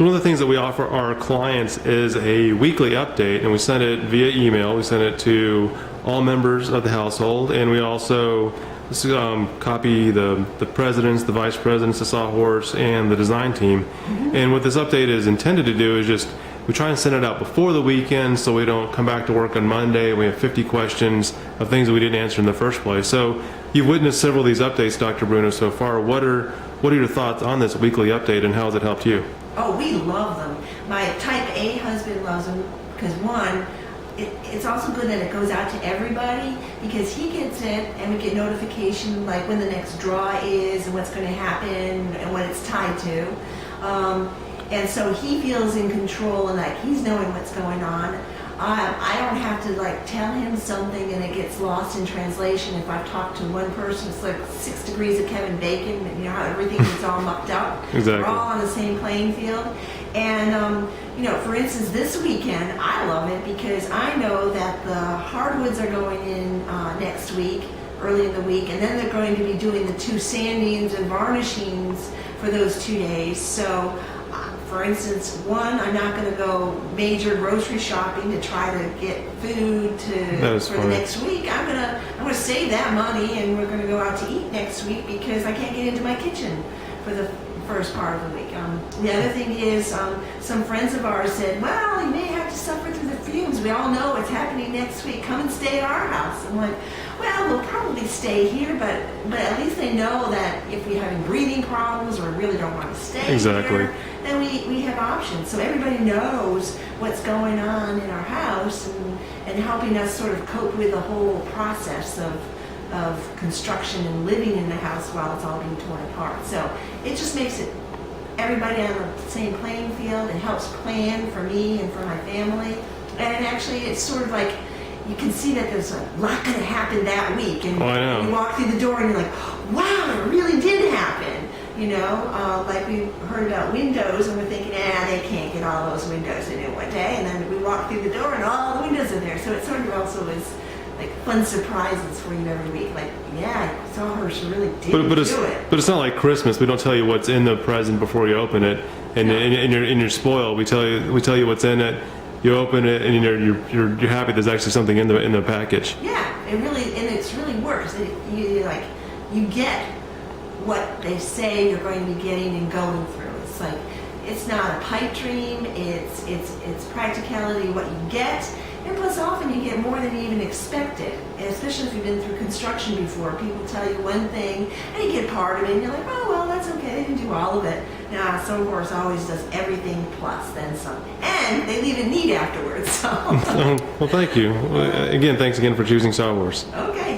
So one of the things that we offer our clients is a weekly update, and we send it via email. We send it to all members of the household, and we also copy the presidents, the vice presidents, the sawhorse, and the design team. And what this update is intended to do is just, we try and send it out before the weekend so we don't come back to work on Monday. We have 50 questions of things that we didn't answer in the first place. So you've witnessed several of these updates, Dr. Bruno, so far. What are your thoughts on this weekly update, and how has it helped you? Oh, we love them. My type A husband loves them because, one, it's also good that it goes out to everybody, because he gets it and we get notification like when the next draw is and what's going to happen and what it's tied to. And so he feels in control and like he's knowing what's going on. I don't have to like tell him something and it gets lost in translation. If I've talked to one person, it's like 6 degrees of Kevin Bacon, and you know how everything is all mucked up. Exactly. We're all on the same playing field. And you know, for instance, this weekend I love it because I know that the hardwoods are going in next week, early in the week, and then they're going to be doing the 2 sandings and varnishings for those 2 days. So for instance, one, I'm not going to go major grocery shopping to try to get food for the next week. I'm gonna save that money, and we're going to go out to eat next week because I can't get into my kitchen for the first part of the week. The other thing is, some friends of ours said, well, you may have to suffer through the fumes. We all know what's happening next week. Come and stay at our house. I'm like, well, we'll probably stay here, but at least they know that if we're having breathing problems or really don't want to stay here, then we have options. So everybody knows what's going on in our house and helping us sort of cope with the whole process of construction and living in the house while it's all being torn apart. So it just makes it everybody on the same playing field. It helps plan for me and for my family. And actually it's sort of like, you can see that there's a lot going to happen that week. And you walk through the door and you're like, wow, it really did happen. You know, like we heard about windows and we're thinking, they can't get all those windows in one day. And then we walk through the door and all the windows are there. So it sort of also is like fun surprises for you every week. Like, Sawhorse really did do it. But it's not like Christmas. We don't tell you what's in the present before you open it, and you're spoiled. We tell you what's in it. You open it, and you're happy there's actually something in the package. Yeah, it really works. You get what they say you're going to be getting and going through. It's like, it's not a pipe dream. It's practicality, what you get. And plus, often you get more than you even expected, especially if you've been through construction before. People tell you one thing, and you get part of it, and you're like, oh, well, that's okay. They didn't do all of it. Now, Sawhorse always does everything plus, then some. And they leave it neat afterwards. So. Well, thank you. Again, thanks again for choosing Sawhorse. Okay.